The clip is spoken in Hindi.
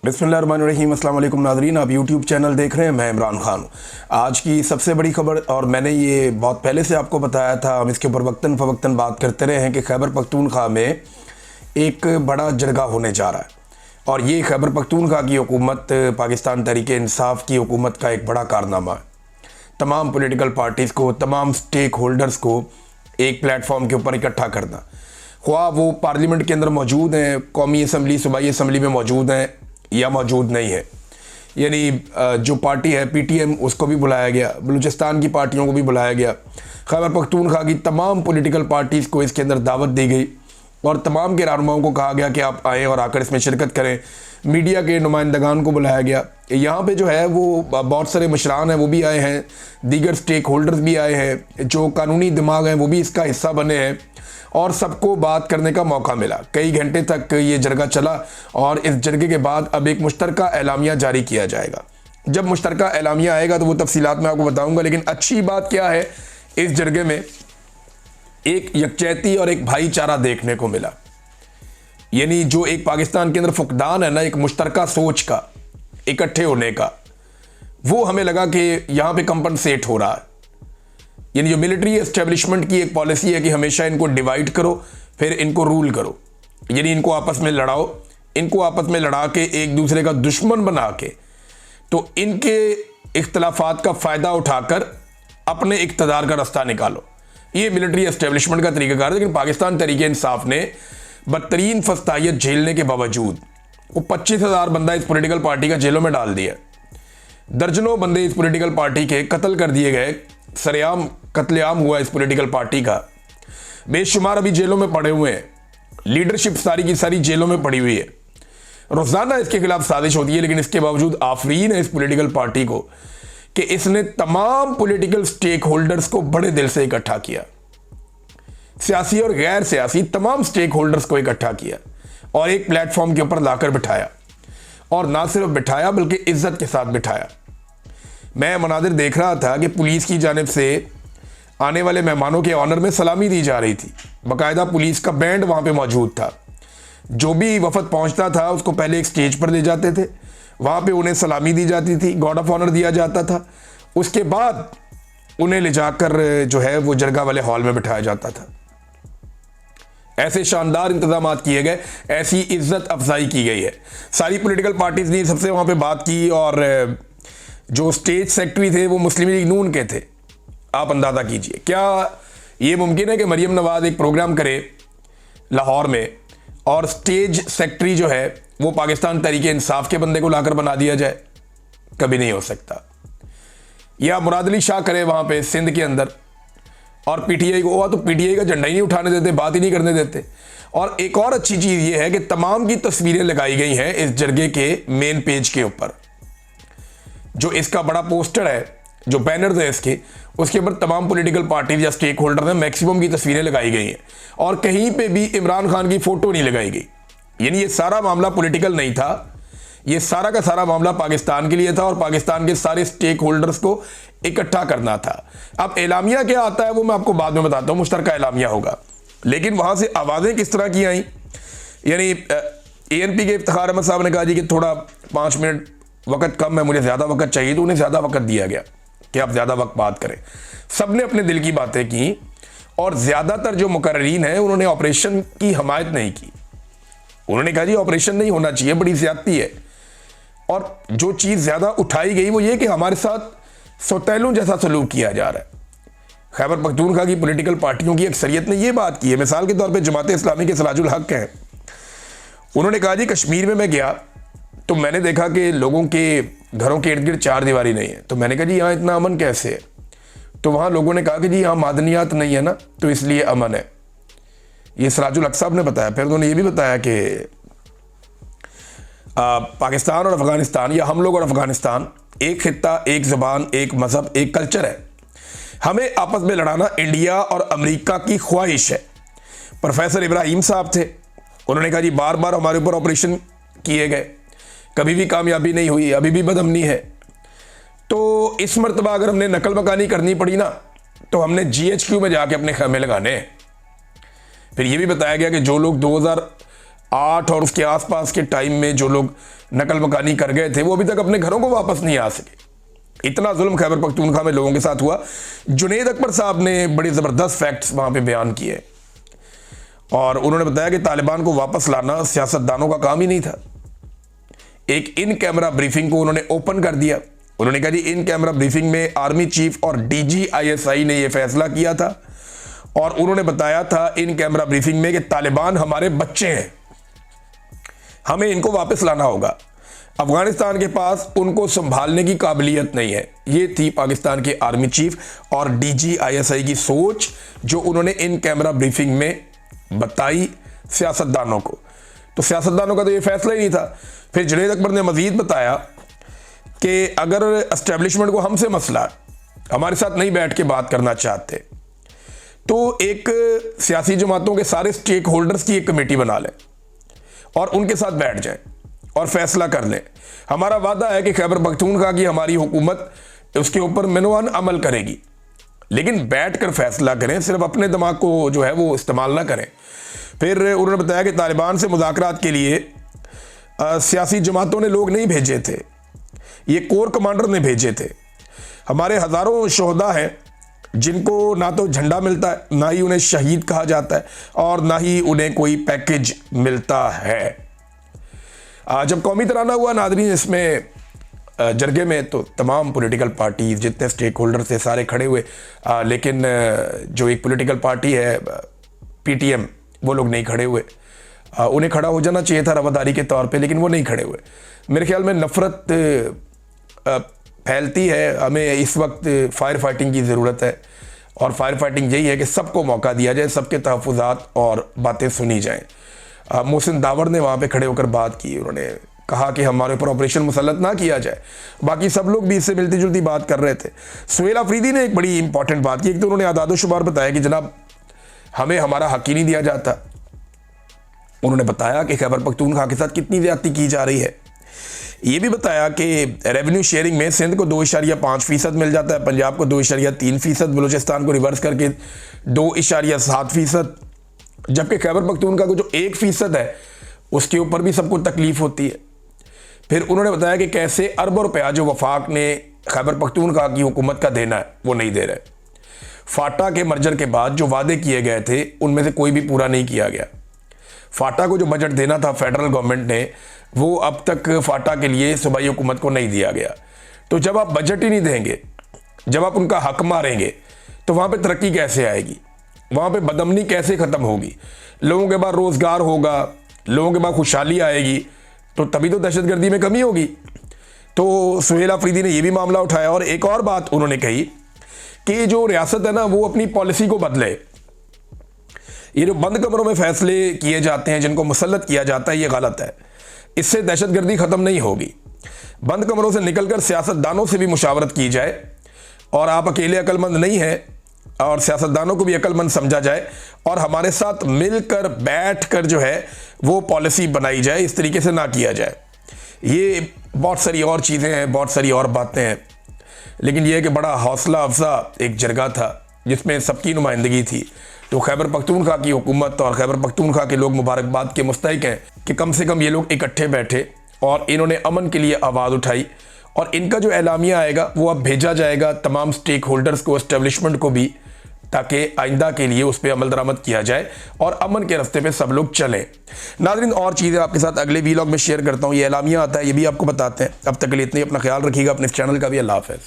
बिस्मिल्लाहिर्रहमानिर्रहीम। अस्सलाम वालेकुम नाज़रीन, आप यूट्यूब चैनल देख रहे हैं, मैं इमरान खान। आज की सबसे बड़ी खबर, और मैंने ये बहुत पहले से आपको बताया था, हम इसके ऊपर वक्तन फ़वक्तन बात करते रहे हैं कि खैबर पख्तूनख्वा में एक बड़ा जरगा होने जा रहा है। और ये खैबर पख्तूनख्वा की हुकूमत पाकिस्तान तहरीक इंसाफ की हुकूमत का एक बड़ा कारनामा है। तमाम पॉलिटिकल पार्टीज़ को, तमाम स्टेक होल्डर्स को एक प्लेटफॉर्म के ऊपर इकट्ठा करना, ख्वाह वो पार्लियामेंट के अंदर मौजूद हैं, कौमी असम्बली, सूबाई असम्बली में मौजूद हैं या मौजूद नहीं है। यानी जो पार्टी है PTM, उसको भी बुलाया गया, बलूचिस्तान की पार्टियों को भी बुलाया गया, खैबर पख्तूनख्वा की तमाम पॉलिटिकल पार्टीज़ को इसके अंदर दावत दी गई और तमाम के रहनुमाओं को कहा गया कि आप आएँ और आकर इसमें शिरकत करें। मीडिया के नुमाइंदगान को बुलाया गया। यहाँ पे जो है वो बहुत सारे मशरान हैं, वो भी आए हैं, दीगर स्टेक होल्डर्स भी आए हैं, जो कानूनी दिमाग हैं वो भी इसका हिस्सा बने हैं और सबको बात करने का मौका मिला। कई घंटे तक ये जरगा चला और इस जरगे के बाद अब एक मुश्तरका एलामिया जारी किया जाएगा। जब मुश्तरका एलामिया आएगा तो वो तफसीलात मैं आपको बताऊंगा। लेकिन अच्छी बात क्या है, इस जरगे में एक यकजहती और एक भाईचारा देखने को मिला। यानी जो एक पाकिस्तान के अंदर फुकदान है ना, एक मुश्तरका सोच का, इकट्ठे होने का, वो हमें लगा कि यहाँ पे कंपनसेट हो रहा है। यानी जो मिलिट्री एस्टेब्लिशमेंट की एक पॉलिसी है कि हमेशा इनको डिवाइड करो फिर इनको रूल करो, यानी इनको आपस में लड़ाओ, इनको आपस में लड़ा के एक दूसरे का दुश्मन बना के तो इनके इख्तलाफात का फ़ायदा उठाकर अपने इक़्तिदार का रास्ता निकालो। ये मिलिट्री एस्टेब्लिशमेंट का तरीक़ाकार है। लेकिन पाकिस्तान तहरीक इंसाफ ने बदतरीन फस्तायत झेलने के बावजूद वो 25,000 बंदा इस पॉलिटिकल पार्टी का जेलों में डाल दिया। दर्जनों बंदे इस पॉलिटिकल पार्टी के कत्ल कर दिए गए, सरेआम कत्लेआम हुआ इस पॉलिटिकल पार्टी का। बेशुमार अभी जेलों में पड़े हुए हैं, लीडरशिप सारी की सारी जेलों में पड़ी हुई है। रोजाना इसके खिलाफ साजिश होती है, लेकिन इसके बावजूद आफरीन है इस पॉलिटिकल पार्टी को कि इसने तमाम पॉलिटिकल स्टेक होल्डर्स को बड़े दिल से इकट्ठा किया, सियासी और गैर सियासी तमाम स्टेक होल्डर्स को इकट्ठा किया और एक प्लेटफॉर्म के ऊपर लाकर बिठाया। और ना सिर्फ बिठाया बल्कि इज्जत के साथ बिठाया। मैं मनाजिर देख रहा था कि पुलिस की जानिब से आने वाले मेहमानों के ऑनर में सलामी दी जा रही थी। बाकायदा पुलिस का बैंड वहाँ पे मौजूद था। जो भी वफद पहुँचता था उसको पहले एक स्टेज पर ले जाते थे, वहाँ पे उन्हें सलामी दी जाती थी, गार्ड ऑफ ऑनर दिया जाता था। उसके बाद उन्हें ले जाकर जो है वो जरगा वाले हॉल में बिठाया जाता था। ऐसे शानदार इंतजाम किए गए, ऐसी इज्जत अफजाई की गई है। सारी पॉलिटिकल पार्टीज ने सबसे वहाँ पे बात की और जो स्टेज सेक्रेटरी थे वो मुस्लिम लीग नून के थे। आप अंदाज़ा कीजिए, क्या ये मुमकिन है कि मरियम नवाज एक प्रोग्राम करे लाहौर में और स्टेज सेक्रेटरी जो है वो पाकिस्तान तहरीक इंसाफ के बंदे को लाकर बना दिया जाए? कभी नहीं हो सकता। या मुराद अली शाह करे वहाँ पे सिंध के अंदर और PTI को, तो PTI का झंडा ही नहीं उठाने देते, बात ही नहीं करने देते। और एक और अच्छी चीज़ ये है कि तमाम की तस्वीरें लगाई गई हैं इस जरगे के मेन पेज के ऊपर। जो इसका बड़ा पोस्टर है, जो बैनर्स है इसके, उसके ऊपर तमाम पॉलिटिकल पार्टीज या स्टेक होल्डर ने मैक्सिमम की तस्वीरें लगाई गई हैं और कहीं पे भी इमरान खान की फ़ोटो नहीं लगाई गई। यानी ये सारा मामला पॉलिटिकल नहीं था, ये सारा का सारा मामला पाकिस्तान के लिए था और पाकिस्तान के सारे स्टेक होल्डर्स को इकट्ठा करना था। अब एलामिया क्या आता है वो मैं आपको बाद में बताता हूँ, मुश्तरका एलामिया होगा। लेकिन वहाँ से आवाज़ें किस तरह की आई, यानी ANP के इफ्तिखार अहमद साहब ने कहा जी कि थोड़ा 5 मिनट वक्त कम है, मुझे ज़्यादा वक्त चाहिए, तो उन्हें ज़्यादा वक्त दिया गया कि आप ज़्यादा वक्त बात करें। सब ने अपने दिल की बातें की और ज़्यादातर जो मुकर्रीन हैं उन्होंने ऑपरेशन की हमायत नहीं की। उन्होंने कहा जी ऑपरेशन नहीं होना चाहिए, बड़ी ज़्यादती है। और जो चीज़ ज़्यादा उठाई गई वो ये कि हमारे साथ सौतेलों जैसा सलूक किया जा रहा है। खैबर पख्तूनख्वा की पॉलिटिकल पार्टियों की अक्सरियत ने यह बात की है। मिसाल के तौर पे जमात इस्लामी के सराजुल हक हैं, उन्होंने कहा जी कश्मीर में मैं गया तो मैंने देखा कि लोगों के घरों के इर्द गिर्द 4 दीवारी नहीं है। तो मैंने कहा जी यहाँ इतना अमन कैसे है? तो वहाँ लोगों ने कहा कि जी यहाँ मादनियात नहीं है ना, तो इसलिए अमन है। ये सराजुल हक साहब ने बताया। फिर उन्होंने ये भी बताया कि पाकिस्तान और अफगानिस्तान या हम लोग और अफगानिस्तान एक खित्ता, एक ज़बान, एक मज़हब, एक कल्चर है। हमें आपस में लड़ाना इंडिया और अमेरिका की ख्वाहिश है। प्रोफेसर इब्राहिम साहब थे, उन्होंने कहा जी बार बार हमारे ऊपर ऑपरेशन किए गए, कभी भी कामयाबी नहीं हुई, अभी भी बदअमनी है। तो इस मरतबा अगर हमने नकल मकानी करनी पड़ी ना तो हमने GHQ में जाके अपने खैमे लगाने। फिर ये भी बताया गया कि जो लोग 8 और उसके आसपास के टाइम में जो लोग नकल मकानी कर गए थे वो अभी तक अपने घरों को वापस नहीं आ सके। इतना जुल्म खैबर पख्तूनख्वा में लोगों के साथ हुआ। जुनैद अकबर साहब ने बड़े ज़बरदस्त फैक्ट्स वहाँ पे बयान किए और उन्होंने बताया कि तालिबान को वापस लाना सियासतदानों का काम ही नहीं था। एक इन कैमरा ब्रीफिंग को उन्होंने ओपन कर दिया। उन्होंने कहा जी इन कैमरा ब्रीफिंग में आर्मी चीफ और डीजी ISI ने यह फैसला किया था और उन्होंने बताया था इन कैमरा ब्रीफिंग में कि तालिबान हमारे बच्चे हैं, हमें इनको वापस लाना होगा। अफगानिस्तान के पास उनको संभालने की काबिलियत नहीं है। ये थी पाकिस्तान के आर्मी चीफ और डीजी ISI की सोच जो उन्होंने इन कैमरा ब्रीफिंग में बताई सियासतदानों को। तो सियासतदानों का तो ये फैसला ही नहीं था। फिर जुनैद अकबर ने मजीद बताया कि अगर एस्टेब्लिशमेंट को हमसे मसला है, हमारे साथ नहीं बैठ के बात करना चाहते, तो एक सियासी जमातों के सारे स्टेक होल्डर्स की एक कमेटी बना लें और उनके साथ बैठ जाएं और फैसला कर लें। हमारा वादा है कि खैबर पख्तूनख्वा की हमारी हुकूमत उसके ऊपर मिनवान अमल करेगी, लेकिन बैठकर फैसला करें, सिर्फ अपने दिमाग को जो है वो इस्तेमाल ना करें। फिर उन्होंने बताया कि तालिबान से मुज़ाकरात के लिए सियासी जमातों ने लोग नहीं भेजे थे, ये कोर कमांडर ने भेजे थे। हमारे हज़ारों शोहदा हैं जिनको ना तो झंडा मिलता है, ना ही उन्हें शहीद कहा जाता है और ना ही उन्हें कोई पैकेज मिलता है। जब कौमी तराना हुआ नाज़रीन, इसमें जरगे में तो तमाम पॉलिटिकल पार्टीज जितने स्टेक होल्डर थे सारे खड़े हुए, लेकिन जो एक पॉलिटिकल पार्टी है PTM वो लोग नहीं खड़े हुए। उन्हें खड़ा हो जाना चाहिए था रवादारी के तौर पे, लेकिन वो नहीं खड़े हुए। मेरे ख्याल में नफ़रत फैलती है। हमें इस वक्त फायर फाइटिंग की ज़रूरत है और फायर फाइटिंग यही है कि सबको मौका दिया जाए, सबके तहफ़्फ़ुज़ात और बातें सुनी जाएँ। मोहसिन दावर ने वहाँ पे खड़े होकर बात की। उन्होंने कहा कि हमारे ऊपर ऑपरेशन मुसल्लत ना किया जाए। बाकी सब लोग भी इससे मिलती जुलती बात कर रहे थे। सुहेल अफरीदी ने एक बड़ी इंपॉर्टेंट बात की। एक तो उन्होंने आदाद शुमार बताया कि जनाब हमें हमारा हक ही नहीं दिया जाता। उन्होंने बताया कि खैबर पख्तूनख्वा के साथ कितनी ज़्यादती की जा रही है। ये भी बताया कि रेवेन्यू शेयरिंग में सिंध को 2.5% मिल जाता है, पंजाब को 2.3%, बलूचिस्तान को रिवर्स करके 2.7%, जबकि खैबर पख्तूनख्वा को जो 1% है उसके ऊपर भी सबको तकलीफ होती है। फिर उन्होंने बताया कि कैसे अरबों रुपया जो वफाक ने खैबर पख्तूनख्वा की हुकूमत का देना है वो नहीं दे रहे। फाटा के मर्जर के बाद जो वादे किए गए थे उनमें से कोई भी पूरा नहीं किया गया। फाटा को जो बजट देना था फेडरल गवर्नमेंट ने, वो अब तक फाटा के लिए सूबाई हुकूमत को नहीं दिया गया। तो जब आप बजट ही नहीं देंगे, जब आप उनका हक मारेंगे, तो वहाँ पे तरक्की कैसे आएगी, वहाँ पे बदअमनी कैसे ख़त्म होगी, लोगों के बाद रोज़गार होगा, लोगों के बाद खुशहाली आएगी, तो तभी तो दहशतगर्दी में कमी होगी। तो सुहेल अफरीदी ने यह भी मामला उठाया और एक और बात उन्होंने कही कि जो रियासत है ना वो अपनी पॉलिसी को बदले। ये जो बंद कमरों में फैसले किए जाते हैं, जिनको मुसल्लत किया जाता है, ये गलत है। इससे दहशतगर्दी ख़त्म नहीं होगी। बंद कमरों से निकलकर सियासतदानों से भी मुशावरत की जाए और आप अकेले अक्लमंद नहीं हैं और सियासतदानों को भी अक्लमंद समझा जाए और हमारे साथ मिलकर बैठकर जो है वो पॉलिसी बनाई जाए। इस तरीके से ना किया जाए। ये बहुत सारी और चीज़ें हैं, बहुत सारी और बातें हैं, लेकिन यह कि बड़ा हौसला अफजा एक जरगा था जिसमें सबकी नुमाइंदगी थी। तो खैबर पख्तूनख्वा की हुकूमत और खैबर पख्तूनख्वा के लोग मुबारकबाद के मुस्तहिक हैं कि कम से कम ये लोग इकट्ठे बैठे और इन्होंने अमन के लिए आवाज़ उठाई। और इनका जो एलामिया आएगा वो अब भेजा जाएगा तमाम स्टेक होल्डर्स को, एस्टेब्लिशमेंट को भी, ताकि आइंदा के लिए उस पर अमल दरामद किया जाए और अमन के रास्ते पे सब लोग चलें। नाज़रीन, और चीज़ें आपके साथ अगले वीलॉग में शेयर करता हूँ। ये एलामिया आता है, ये भी आपको बताते हैं। अब तक के लिए इतने, अपना ख्याल रखिएगा, अपने चैनल का भी। अल्लाह हाफ़िज़।